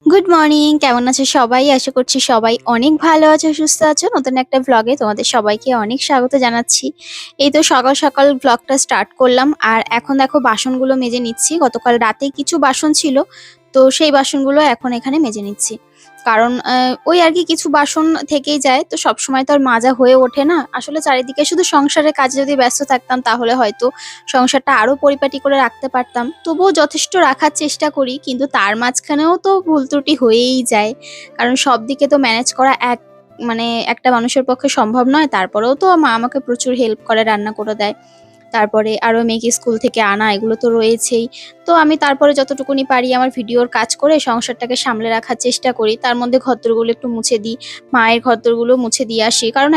Good morning, কেমন আছো সবাই? আশা করছি সবাই অনেক ভালো আছো, সুস্থ আছো। নতুন একটা ভ্লগে তোমাদের সবাইকে অনেক স্বাগত জানাচ্ছি। এই তো সকাল সকাল ভ্লগটা স্টার্ট করলাম। আর এখন দেখো বাসনগুলো মেজে নিচ্ছি। গতকাল রাতে কিছু বাসন ছিল, তো সেই বাসনগুলো এখন এখানে মেজে নিচ্ছি। কারণ ওই আর কি কিছু বাসন থেকেই যায়, তো সবসময় তো আর মাজা হয়ে ওঠে না। আসলে চারিদিকে শুধু সংসারের কাজে যদি ব্যস্ত থাকতাম তাহলে হয়তো সংসারটা আরো পরিপাটি করে রাখতে পারতাম। তবুও যথেষ্ট রাখার চেষ্টা করি, কিন্তু তার মাঝখানেও তো ভুল ত্রুটি হয়েই যায়। কারণ সব দিকে তো ম্যানেজ করা মানে একটা মানুষের পক্ষে সম্ভব নয়। তারপরেও তো মা আমাকে প্রচুর হেল্প করে, রান্না করে দেয়। তারপরে আরো মেয়েকে স্কুল থেকে আনা, এগুলো তো রয়েছেই। তো আমি তারপরে যতটুকুনি পারি আমার ভিডিওর কাজ করে সংসারটাকে সামলে রাখার চেষ্টা করি। তার মধ্যে ঘরদোরগুলো একটু মুছে দিই, মায়ের ঘরদোরগুলো মুছে দিয়ে আসি। কারণ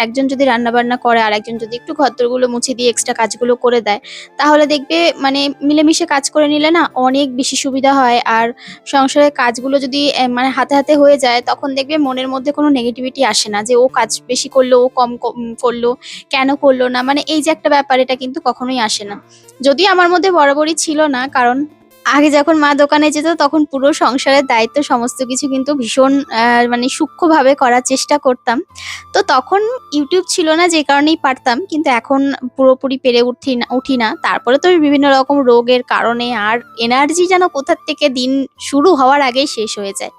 একজন যদি রান্না বান্না করে আর একজন যদি একটু ঘরদোরগুলো মুছে দিয়ে এক্সট্রা কাজগুলো করে দেয়, তাহলে দেখবে মানে মিলেমিশে কাজ করে নিলে না অনেক বেশি সুবিধা হয়। আর সংসারের কাজগুলো যদি মানে হাতে হাতে হয়ে যায়, তখন দেখবে মনের মধ্যে কোনো নেগেটিভিটি আসে না যে ও কাজ বেশি করলো, ও কম করলো, কেন করলো না, মানে এই যে একটা ব্যাপার, এটা কিন্তু কখনোই আসে না। যদিও আমার মধ্যে বরাবরই ছিল না, কারণ আগে যখন মা দোকানে যেত তখন পুরো সংসারের দায়িত্ব সমস্ত কিছু কিন্তু ভীষণ মানে সূক্ষ্মভাবে করার চেষ্টা করতাম। তো তখন ইউটিউব ছিল না, যে কারণেই পারতাম, কিন্তু এখন পুরোপুরি পেরে উঠি না। তারপরে তো বিভিন্ন রকম রোগের কারণে আর এনার্জি যেন কোথার থেকে দিন শুরু হওয়ার আগেই শেষ হয়ে যায়।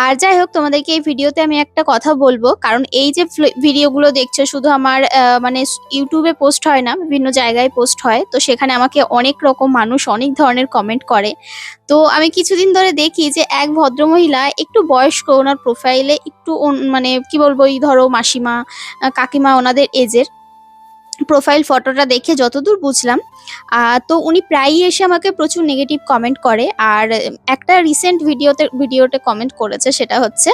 আর যাই হোক, তোমাদেরকে এই ভিডিওতে আমি একটা কথা বলবো। কারণ এই যে ভিডিওগুলো দেখছো শুধু আমার মানে ইউটিউবে পোস্ট হয় না, বিভিন্ন জায়গায় পোস্ট হয়। তো সেখানে আমাকে অনেক রকম মানুষ অনেক ধরনের কমেন্ট করে। তো আমি কিছুদিন ধরে দেখি যে এক ভদ্রমহিলা একটু বয়স্ক, ওনার প্রোফাইলে একটু মানে কি বলবো, এই ধরো মাসিমা, কাকিমা, ওনাদের এজের প্রোফাইল ফটোটা দেখে যতদূর বুঝলাম, তো উনি প্রায়ই এসে আমাকে প্রচুর নেগেটিভ কমেন্ট করে। আর একটা রিসেন্ট ভিডিওতে কমেন্ট করেছে, সেটা হচ্ছে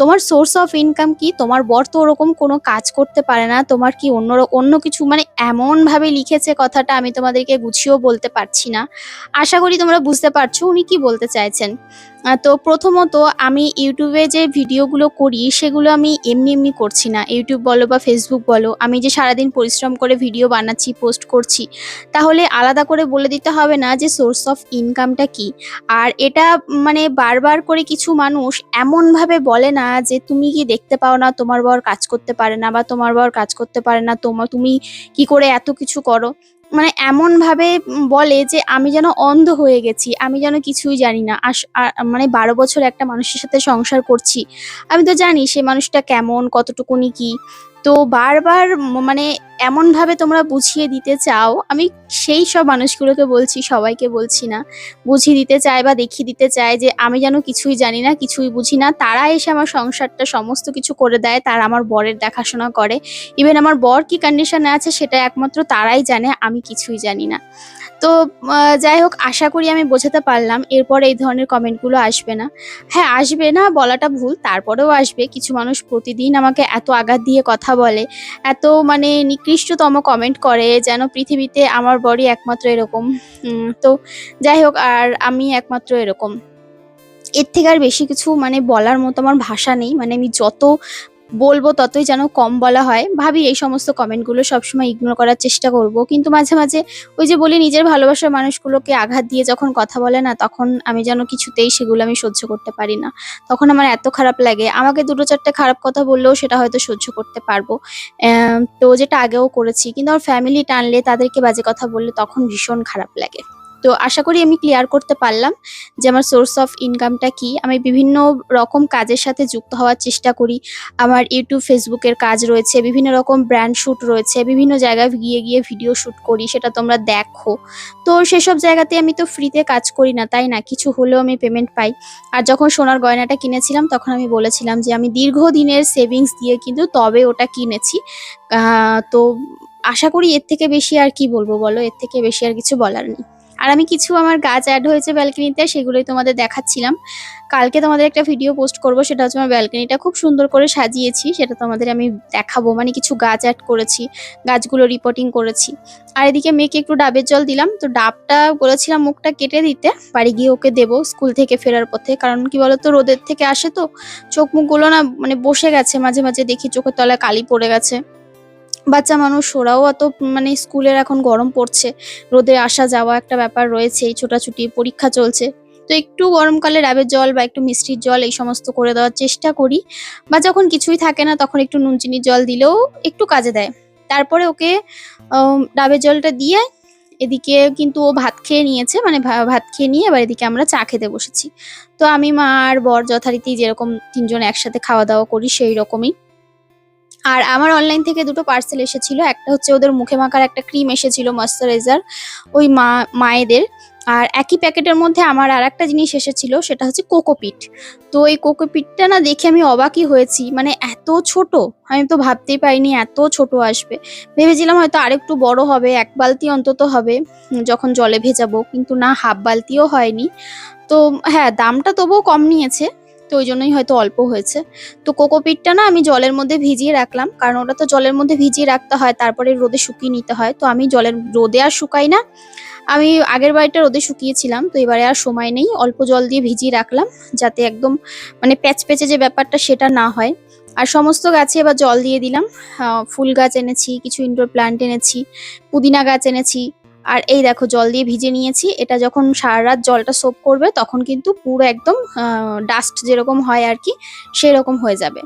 তোমার সোর্স অফ ইনকাম কি? তোমার বর তো ওরকম কোনো কাজ করতে পারে না, তোমার কি অন্য কিছু, মানে এমন ভাবে লিখেছে কথাটা, আমি তোমাদেরকে গুছিয়েও বলতে পারছি না। আশা করি তোমরা বুঝতে পারছো উনি কি বলতে চাইছেন। তো প্রথমত, আমি ইউটিউবে যে ভিডিওগুলো করি সেগুলো আমি এমনি এমনি করছি না। ইউটিউব বলো বা ফেসবুক বলো, আমি যে সারাদিন পরিশ্রম করে ভিডিও বানাচ্ছি, পোস্ট করছি, তাহলে আলাদা করে বলে দিতে হবে না যে সোর্স অফ ইনকামটা কি। আর এটা মানে বারবার করে কিছু মানুষ এমনভাবে বলে না যে তুমি কি দেখতে পাও না তোমার বর কাজ করতে পারে না, বা তোমার বর কাজ করতে পারে না, তুমি কি করে এত কিছু করো। মানে এমনভাবে বলে যে আমি যেন অন্ধ হয়ে গেছি, আমি যেন কিছুই জানি না। মানে 12 বছর একটা মানুষের সাথে সংসার করছি, আমি তো জানি সে মানুষটা কেমন, কতটুকুনি কি। তো বারবার মানে এমনভাবে তোমরা বুঝিয়ে দিতে চাও, আমি সেই সব মানুষগুলোকে বলছি, সবাইকে বলছি না। বুঝিয়ে দিতে চাই বা দেখিয়ে দিতে চাই যে আমি যেন কিছুই জানি না, কিছুই বুঝি না। তারা এসে আমার সংসারটা সমস্ত কিছু করে দেয়, তারা আমার বরের দেখাশোনা করে। ইভেন আমার বর কি কন্ডিশনে আছে সেটা একমাত্র তারাই জানে, আমি কিছুই জানি না। তো যাই হোক, আশা করি আমি বোঝাতে পারলাম। এরপর এই ধরনের কমেন্টগুলো আসবে না। হ্যাঁ, আসবে না বলাটা ভুল, তারপরেও আসবে। কিছু মানুষ প্রতিদিন আমাকে এত আঘাত দিয়ে কথা বলে, এত মানে নিকৃষ্টতম কমেন্ট করে, যেন পৃথিবীতে আমার বরই একমাত্র এরকম। তো যাই হোক, আর আমি একমাত্র এরকম। এর থেকে আর বেশি কিছু মানে বলার মতো আমার ভাষা নেই। মানে আমি যত বলবো ততই যেন কম বলা হয়। ভাবি এই সমস্ত কমেন্টগুলো সবসময় ইগনোর করার চেষ্টা করব। কিন্তু মাঝে, মাঝে ওই যে বলি, নিজের ভালোবাসার মানুষগুলোকে আঘাত দিয়ে যখন কথা বলে না, তখন আমি যেন কিছুতেই সেগুলো আমি সহ্য করতে পারি না। তখন আমার এত খারাপ লাগে। আমাকে ২-৪টে খারাপ কথা বললেও সেটা হয়তো সহ্য করতে পারবো। তো যেটা আগেও করেছি। কিন্তু আমার ফ্যামিলি টানলে, তাদেরকে বাজে কথা বললে তখন ভীষণ খারাপ লাগে। তো আশা করি আমি ক্লিয়ার করতে পারলাম যে আমার সোর্স অফ ইনকামটা কি। আমি বিভিন্ন রকম কাজের সাথে যুক্ত হওয়ার চেষ্টা করি। আমার ইউটিউব, ফেসবুকের কাজ রয়েছে, বিভিন্ন রকম ব্র্যান্ড শুট রয়েছে, বিভিন্ন জায়গায় গিয়ে গিয়ে ভিডিও শুট করি, সেটা তোমরা দেখো। তো সেসব জায়গাতে আমি তো ফ্রিতে কাজ করি না, তাই না? কিছু হলেও আমি পেমেন্ট পাই। আর যখন সোনার গয়নাটা কিনেছিলাম তখন আমি বলেছিলাম যে আমি দীর্ঘদিনের সেভিংস দিয়ে কিন্তু তবে ওটা কিনেছি। তো আশা করি এর থেকে বেশি আর কি বলবো বলো, এর থেকে বেশি আর কিছু বলার নেই। আর আমি কিছু আমার গাছ অ্যাড হয়েছে ব্যালকনিতে, সেগুলোই তোমাদের দেখাচ্ছিলাম। কালকে তোমাদের একটা ভিডিও পোস্ট করব, সেটা হচ্ছে আমার ব্যালকনিটা খুব সুন্দর করে সাজিয়েছি, সেটা তোমাদের আমি দেখাবো। মানে কিছু গাছ অ্যাড করেছি, গাছগুলো রিপোর্টিং করেছি। আর এদিকে মেয়েকে একটু ডাবের জল দিলাম। তো ডাবটা বলেছিলাম মুখটা কেটে দিতে, বাড়ি গিয়ে ওকে দেবো স্কুল থেকে ফেরার পথে। কারণ কি বলতো, রোদের থেকে আসে তো চোখ মুখগুলো না মানে বসে গেছে, মাঝে মাঝে দেখি চোখের তলায় কালি পড়ে গেছে। বাচ্চা মানুষ, ওরাও অত মানে স্কুলের এখন গরম পড়ছে, রোদে আসা যাওয়া একটা ব্যাপার রয়েছে, ছোটাছুটি, পরীক্ষা চলছে। তো একটু গরমকালে ডাবের জল বা একটু মিষ্টির জল এই সমস্ত করে দেওয়ার চেষ্টা করি, বা যখন কিছুই থাকে না তখন একটু নুন চিনির জল দিলেও একটু কাজে দেয়। তারপরে ওকে ডাবের জলটা দিয়ে এদিকে কিন্তু ও ভাত খেয়ে নিয়েছে, মানে ভাত খেয়ে নিয়ে এবার এদিকে আমরা চা খেতে বসেছি। তো আমি, মা আর বর যথারীতি যেরকম তিনজন একসাথে খাওয়া দাওয়া করি সেই রকমই। আর আমার অনলাইন থেকে দুটো পার্সেল এসেছিল, একটা হচ্ছে ওদের মুখে মাখার একটা ক্রিম এসেছিল ময়শ্চারাইজার, ওই মায়েদের। আর একই প্যাকেটের মধ্যে আমার আর একটা জিনিস এসেছিল, সেটা হচ্ছে কোকোপিট। তো এই কোকোপিটটা না দেখে আমি অবাকই হয়েছি, মানে এত ছোট, আমি তো ভাবতেই পারিনি এত ছোট আসবে। ভেবেছিলাম হয়তো আরেকটু বড় হবে, 1 বালতি অন্তত হবে যখন জলে ভেজাবো, কিন্তু না, হাফ বালতিও হয়নি। তো হ্যাঁ, দামটা তবুও কম নিয়েছে, তো ওই জন্যই হয়তো অল্প হয়েছে। তো কোকোপিটটা না আমি জলের মধ্যে ভিজিয়ে রাখলাম, কারণ ওটা তো জলের মধ্যে ভিজিয়ে রাখতে হয়, তারপরে রোদে শুকিয়ে নিতে হয়। তো আমি রোদে আর শুকাই না, আমি আগের বাড়িটা রোদে শুকিয়েছিলাম, তো এবারে আর সময় নেই, অল্প জল দিয়ে ভিজিয়ে রাখলাম, যাতে একদম মানে প্যাচপ্যাচে যে ব্যাপারটা সেটা না হয়। আর সমস্ত গাছে এবার জল দিয়ে দিলাম। ফুল গাছ এনেছি, কিছু ইনডোর প্লান্ট এনেছি, পুদিনা গাছ এনেছি। আর এই দেখো জল দিয়ে ভিজে নিয়েছি, এটা যখন সারা রাত জলটা সোপ করবে তখন কিন্তু পুরো একদম ডাস্ট যেরকম হয় আর কি, সেরকম হয়ে যাবে।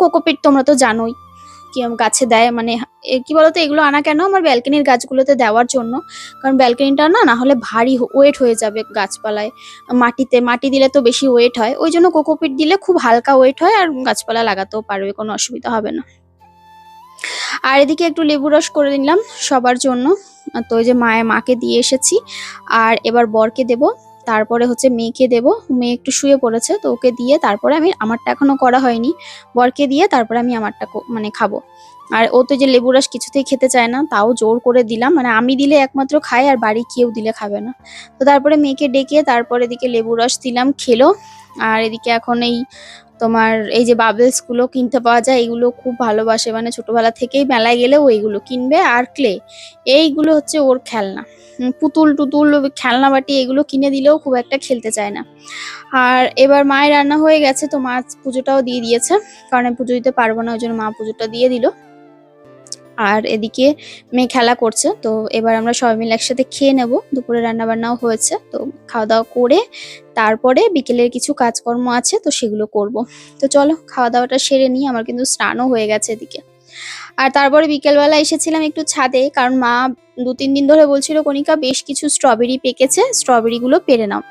কোকোপিট তোমরা তো জানোই কি গাছে দেয়, মানে কি বলতো, এগুলো আনা কেন আমার ব্যালকনির গাছগুলোতে দেওয়ার জন্য, কারণ ব্যালকনিটা না হলে ভারী ওয়েট হয়ে যাবে গাছপালায়, মাটি দিলে তো বেশি ওয়েট হয়, ওই জন্য কোকোপিট দিলে খুব হালকা ওয়েট হয় আর গাছপালা লাগাতেও পারবে, কোনো অসুবিধা হবে না। আর এদিকে একটু লেবু রস করে নিলাম সবার জন্য। তো ওই যে মাকে দিয়ে এসেছি, আর এবার বরকে দেব, তারপরে হচ্ছে মেয়েকে দেব। মেয়ে একটু শুয়ে পড়েছে, তো ওকে দিয়ে তারপরে আমি আমারটা এখনো করা হয়নি, বরকে দিয়ে তারপরে আমি আমারটা মানে খাবো। আর ও তো যে লেবু রস কিছুতেই খেতে চায় না, তাও জোর করে দিলাম, মানে আমি দিলে একমাত্র খায় আর বাড়ি কেউ দিলে খাবে না। তো তারপরে মেয়েকে ডেকে তারপরে এদিকে লেবু রস দিলাম, খেলো। আর এদিকে এখন এই তোমার এই যে বাবলস গুলো কিনতে পাওয়া যায়, এগুলো খুব ভালোবাসে, মানে ছোটবেলা থেকেই মেলায় গেলেও এইগুলো কিনবে। আর ক্লে, এইগুলো হচ্ছে ওর খেলনা। পুতুল টুতুল খেলনা বাটি এগুলো কিনে দিলেও খুব একটা খেলতে চায় না। আর এবার মায়ের রান্না হয়ে গেছে, তো মা পুজোটাও দিয়ে দিয়েছে, কারণ আমি পুজো দিতে পারবো না, ওই জন্য মা পুজোটা দিয়ে দিল। আর এদিকে মেয়ে খেলা করছে, তো এবার আমরা সবাই মিলে একসাথে খেয়ে নেব। দুপুরে রান্না বান্নাও হয়েছে, তো খাওয়া দাওয়া করে তারপরে বিকেলের কিছু কাজকর্ম আছে, তো সেগুলো করব। তো চলো খাওয়া দাওয়াটা সেরে নিই, আমার কিন্তু স্নানও হয়ে গেছে এদিকে। আর তারপরে বিকেলবেলা এসেছিলাম একটু ছাদে, কারণ মা 2-3 দিন ধরে বলছিল কণিকা বেশ কিছু স্ট্রবেরি পেকেছে, স্ট্রবেরি গুলো পেরে নাও।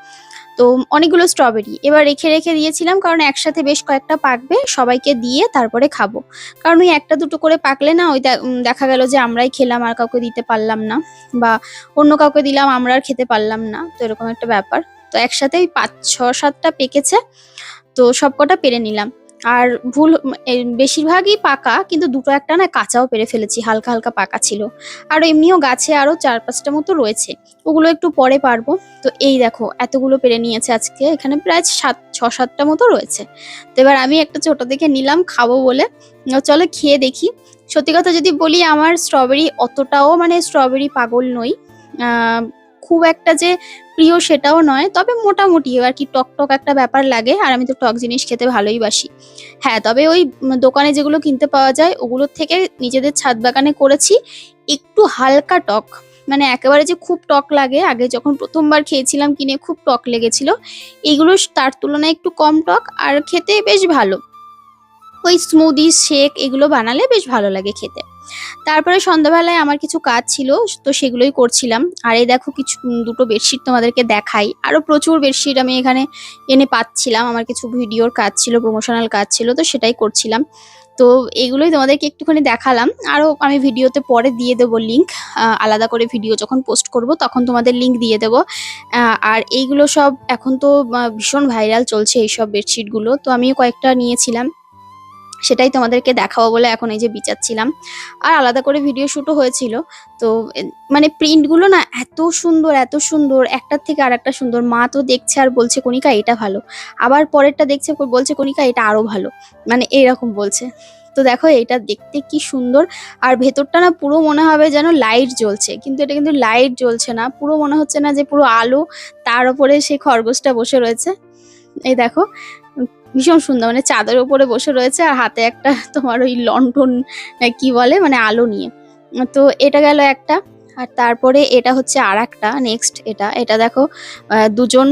তো অনেকগুলো স্ট্রবেরি এবার রেখে রেখে দিয়েছিলাম, কারণ একসাথে বেশ কয়েকটা পাকবে, সবাইকে দিয়ে তারপরে খাবো। কারণ ওই একটা দুটো করে পাকলে না, ওই দেখা গেল যে আমরাই খেলাম আর কাউকে দিতে পারলাম না, বা অন্য কাউকে দিলাম আমরা আর খেতে পারলাম না, তো এরকম একটা ব্যাপার। তো একসাথে ওই 5-6-7টা পেকেছে, তো সবকটা পেরে নিলাম। আর বেশিরভাগই পাকা, কিন্তু দুটো একটা না কাঁচাও পেরে ফেলেছি, হালকা হালকা পাকা ছিল। আর এমনিও গাছে আরো 4-5টা মতো রয়েছে, ওগুলো একটু পরে পারবো। তো এই দেখো এতগুলো পেরে নিয়েছে আজকে, এখানে প্রায় 6-7টা মতো রয়েছে। তো এবার আমি একটা ছোট দেখে নিলাম খাবো বলে। চলো খেয়ে দেখি। সত্যি কথা যদি বলি, আমার স্ট্রবেরি অতটাও মানে স্ট্রবেরি পাগল নই, খুব একটা যে প্রিয় সেটাও নয়, তবে মোটামুটি আর কি, টক টক একটা ব্যাপার লাগে, আর আমি তো টক জিনিস খেতে ভালোই বাসি। হ্যাঁ, তবে ওই দোকানে যেগুলো কিনতে পাওয়া যায় ওগুলোর থেকে নিজেদের ছাদ বাগানে করেছি, একটু হালকা টক, মানে একেবারে যে খুব টক লাগে, আগে যখন প্রথমবার খেয়েছিলাম কিনে খুব টক লেগেছিল, এগুলো তার তুলনায় একটু কম টক, আর খেতে বেশ ভালো। ওই স্মুদি শেক এগুলো বানালে বেশ ভালো লাগে খেতে। তারপরে সন্ধ্যাবেলায় আমার কিছু কাজ ছিল, তো সেগুলোই করছিলাম। আর এই দেখো কিছু দুটো বেডশিট তোমাদেরকে দেখাই, আরো প্রচুর বেডশিট আমি এখানে এনে পাচ্ছিলাম, আমার কিছু ভিডিওর কাজ ছিল, প্রমোশনাল কাজ ছিল, তো সেটাই করছিলাম। তো এগুলোই তোমাদেরকে একটুখানি দেখালাম, আরো আমি ভিডিওতে পরে দিয়ে দেবো লিঙ্ক, আলাদা করে ভিডিও যখন পোস্ট করব তখন তোমাদের লিঙ্ক দিয়ে দেবো। আর এইগুলো সব এখন তো ভীষণ ভাইরাল চলছে এইসব বেডশিটগুলো, তো আমিও কয়েকটা নিয়েছিলাম, সেটাই তোমাদেরকে দেখাবো বলে এখন এই যে বিচাচ্ছিলাম। আর আলাদা করে ভিডিও শুটও হয়েছিল। তো মানে প্রিন্টগুলো না এত সুন্দর, এত সুন্দর, একটার থেকে আর একটা সুন্দর। মা তো দেখছে আর বলছে কণিকা এটা ভালো, আবার পরেরটা দেখছে বলছে কণিকা এটা আরো ভালো, মানে এইরকম বলছে। তো দেখো এটা দেখতে কি সুন্দর, আর ভেতরটা না পুরো মনে হবে যেন লাইট জ্বলছে, কিন্তু এটা কিন্তু লাইট জ্বলছে না, পুরো মনে হচ্ছে না যে পুরো আলো, তার উপরে সেই খরগোশটা বসে রয়েছে। এই দেখো ভীষণ সুন্দর, মানে চাদরের উপরে বসে রয়েছে আর হাতে একটা তোমার ওই লণ্ঠন কি বলে মানে আলো নিয়ে। তো এটা গেল একটা। আর তারপরে এটা হচ্ছে আরেকটা নেক্সট এটা দেখো দুজন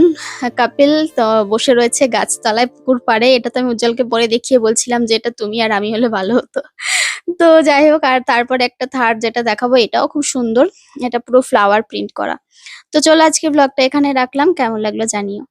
কাপল তো বসে রয়েছে গাছতলায় পুকুর পাড়ে। এটা তো আমি উজ্জ্বলকে পরে দেখিয়ে বলছিলাম যে এটা তুমি আর আমি হলে ভালো হতো। তো যাই হোক, আর তারপরে একটা থার্ড যেটা দেখাবো এটাও খুব সুন্দর। এটা পুরো ফ্লাওয়ার প্রিন্ট করা। তো চলো আজকে ব্লগটা এখানে রাখলাম, কেমন লাগলো জানিও।